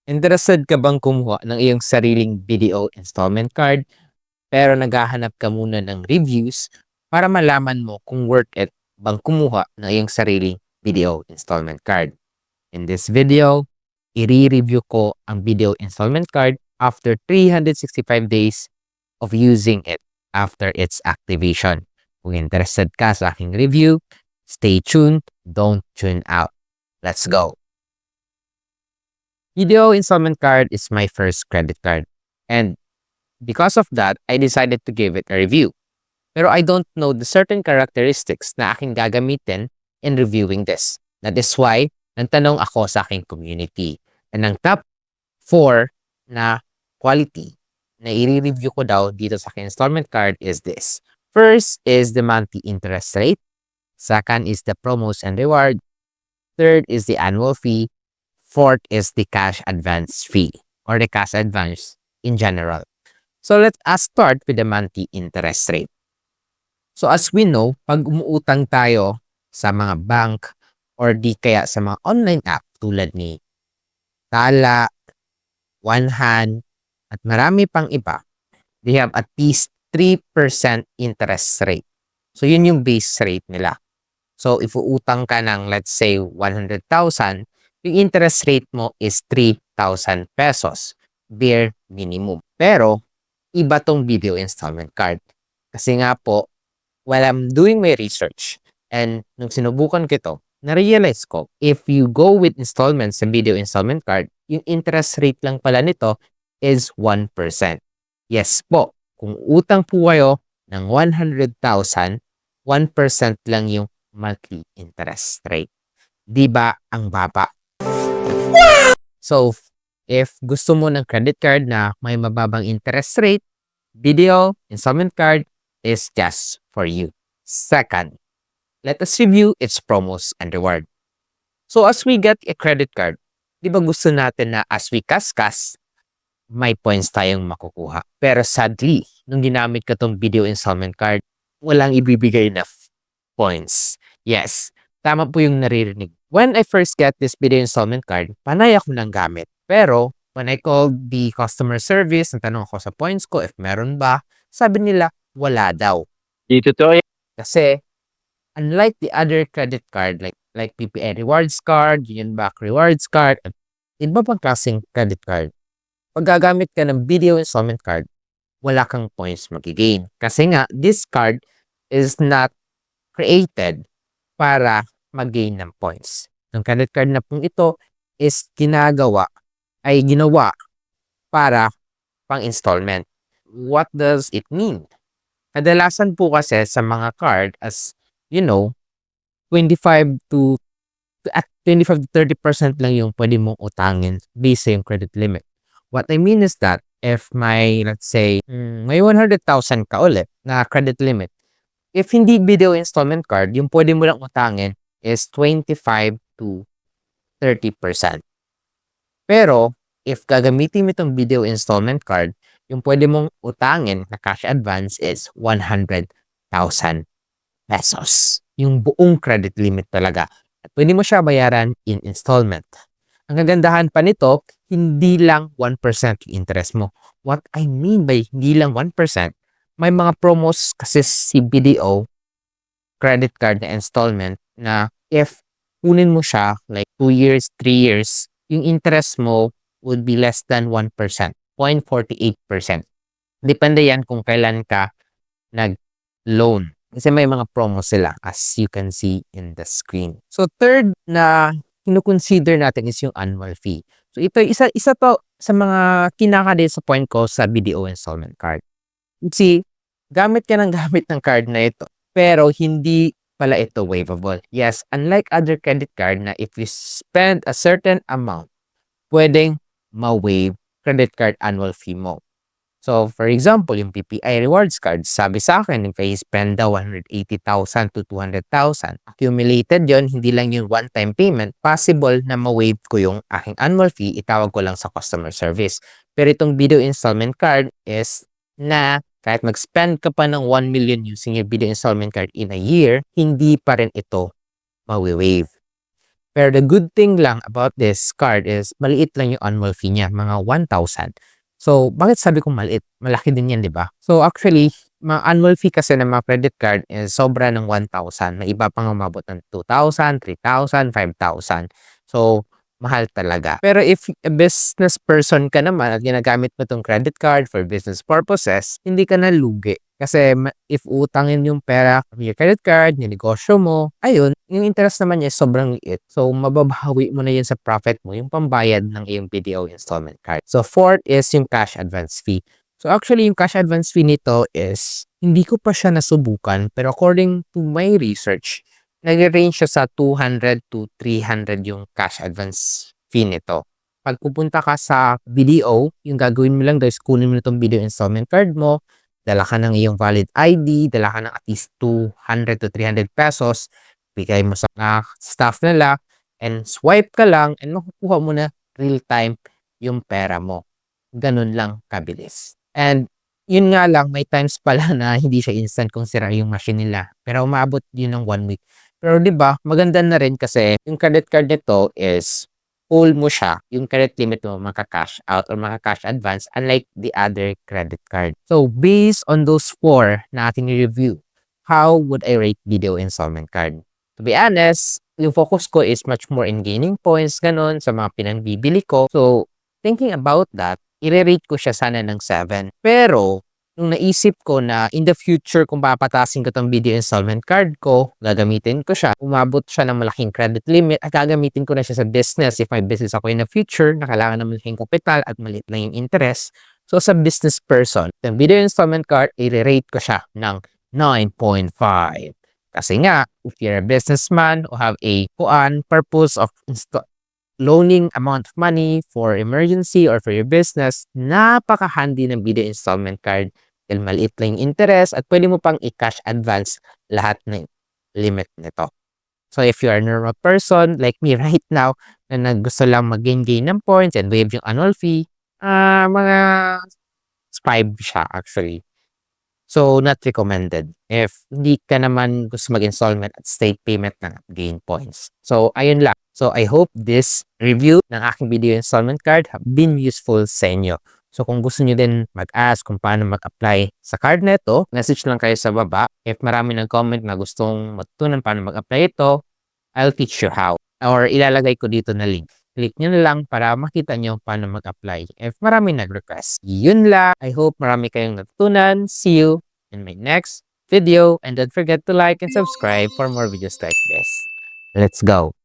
Interested ka bang kumuha ng iyong sariling video installment card pero naghahanap ka muna ng reviews para malaman mo kung worth it bang kumuha ng iyong sariling video installment card? In this video, i-review ko ang video installment card after 365 days of using it after its activation. Kung interested ka sa aking review, stay tuned, don't tune out. Let's go! Video installment card is my first credit card. And because of that, I decided to give it a review. Pero I don't know the certain characteristics na aking gagamitin in reviewing this. That is why, nagtanong ako sa aking community. And ang top 4 na quality na i-review ko daw dito sa aking installment card is this. First is the monthly interest rate. Second is the promos and reward. Third is the annual fee. Fourth is the cash advance fee or the cash advance in general. So let's start with the monthly interest rate. So as we know, pag umuutang tayo sa mga bank or di kaya sa mga online app tulad ni Tala, One Hand, at marami pang iba, they have at least 3% interest rate. So yun yung base rate nila. So if uutang ka ng let's say 100,000, yung interest rate mo is 3,000 pesos, bare minimum. Pero, iba tong video installment card. Kasi nga po, while I'm doing my research, and nung sinubukan ko ito, na-realize ko, if you go with installments sa video installment card, yung interest rate lang pala nito is 1%. Yes po, kung utang po kayo ng 100,000, 1% lang yung monthly interest rate. Di ba ang baba? So, if gusto mo ng credit card na may mababang interest rate, video installment card is just for you. Second, let us review its promos and reward. So, as we get a credit card, di ba gusto natin na as we kaskas, may points tayong makukuha. Pero sadly, nung ginamit ko tong video installment card, walang ibibigay na points. Yes, tama po yung naririnig. When I first get this video installment card, panay ako ng gamit. Pero, when I called the customer service, natanong ako sa points ko if meron ba, sabi nila, wala daw. Dito to Kasi, unlike the other credit card, like PPA rewards card, Union Bank rewards card, at iba pang klaseng credit card, pag gagamit ka ng video installment card, wala kang points magigain. Kasi nga, this card is not created para mag-gain ng points. Yung credit card na pong ito is ginawa para pang installment. What does it mean? Kadalasan po kasi sa mga card, as you know, 25 to 30% lang yung pwede mong utangin based sa yung credit limit. What I mean is that if let's say, may 100,000 ka ulit na credit limit, if hindi video installment card, yung pwede mo lang utangin is 25 to 30%. Pero, if gagamitin mo itong video installment card, yung pwede mong utangin na cash advance is 100,000 pesos. Yung buong credit limit talaga. At pwede mo siya bayaran in installment. Ang kagandahan pa nito, hindi lang 1% yung interest mo. What I mean by hindi lang 1%, may mga promos kasi si BDO credit card na installment na if kunin mo siya like 2 years, 3 years, yung interest mo would be less than 1%, 0.48%. Depende yan kung kailan ka nag-loan. Kasi may mga promo sila as you can see in the screen. So third na kinukonsider natin is yung annual fee. So ito, isa to sa mga kinaka-disappoint ko sa BDO installment card. See, gamit ka ng card na ito, pero hindi pala ito waivable. Yes, unlike other credit card na if you spend a certain amount, pwedeng ma-waive credit card annual fee mo. So, for example, yung PPI rewards card, sabi sa akin, if I spend daw 180,000 to 200,000, accumulated yon, hindi lang yung one-time payment, possible na ma-waive ko yung aking annual fee, itawag ko lang sa customer service. Pero itong video installment card is na kahit mag-spend ka pa ng 1 million using your video installment card in a year, hindi pa rin ito ma-waive. Pero the good thing lang about this card is maliit lang yung annual fee niya, mga 1,000. So, bakit sabi ko maliit? Malaki din yan, di ba? So, actually, mga annual fee kasi ng mga credit card is sobra ng 1,000. May iba pang umabot ng 2,000, 3,000, 5,000. So, mahal talaga. Pero if a business person ka naman at ginagamit mo tong credit card for business purposes, hindi ka na lugi. Kasi if utangin yung pera from your credit card, yung negosyo mo, ayun, yung interest naman niya is sobrang liit. So, mababawi mo na yun sa profit mo, yung pambayad ng iyong BDO installment card. So, fourth is yung cash advance fee. So, actually, yung cash advance fee nito is, hindi ko pa siya nasubukan, pero according to my research, nag-range siya sa 200 to 300 yung cash advance fee nito. Pag pupunta ka sa BDO, yung gagawin mo lang is kunin mo na itong BDO installment card mo, dala ka ng iyong valid ID, dala ka ng at least 200 to 300 pesos, bigay mo sa staff nila, and swipe ka lang, and makukuha mo na real time yung pera mo. Ganun lang kabilis. And yun nga lang, may times pala na hindi siya instant kung sira yung machine nila. Pero umabot yun ng 1 week. Pero 'di ba, maganda na rin kasi yung credit card nito is full mo siya, yung credit limit mo maka-cash out or maka-cash advance unlike the other credit card. So, based on those 4 na ating review, how would I rate video installment card? To be honest, yung focus ko is much more in gaining points, ganun, sa mga pinagbibili ko. So, thinking about that, i-rate ko siya sana ng 7. Pero, nung naisip ko na in the future kung papatasin ko tong video installment card ko, gagamitin ko siya, umabot siya ng malaking credit limit at gagamitin ko na siya sa business if may business ako in the future na kailangan ng malaking kapital at maliit lang yung interest. So sa business person, yung video installment card, i-rate ko siya ng 9.5. Kasi nga, if you're a businessman who have a purpose of loaning amount of money for emergency or for your business, napaka-handy ng video installment card. Dahil maliit lang yung interest at pwede mo pang i-cash advance lahat ng limit nito. So if you are a normal person like me right now na gusto lang mag-gain ng points and waive yung annual fee, mga 5 siya actually. So not recommended if hindi ka naman gusto mag-installment at state payment ng gain points. So ayun lang. So I hope this review ng aking video installment card have been useful sa inyo. So kung gusto niyo din mag-ask kung paano mag-apply sa card neto, message lang kayo sa baba. If marami nag-comment na gustong matutunan paano mag-apply ito, I'll teach you how. Or ilalagay ko dito na link. Click nyo na lang para makita nyo paano mag-apply. If marami nag-request. Yun lang. I hope marami kayong natutunan. See you in my next video. And don't forget to like and subscribe for more videos like this. Let's go!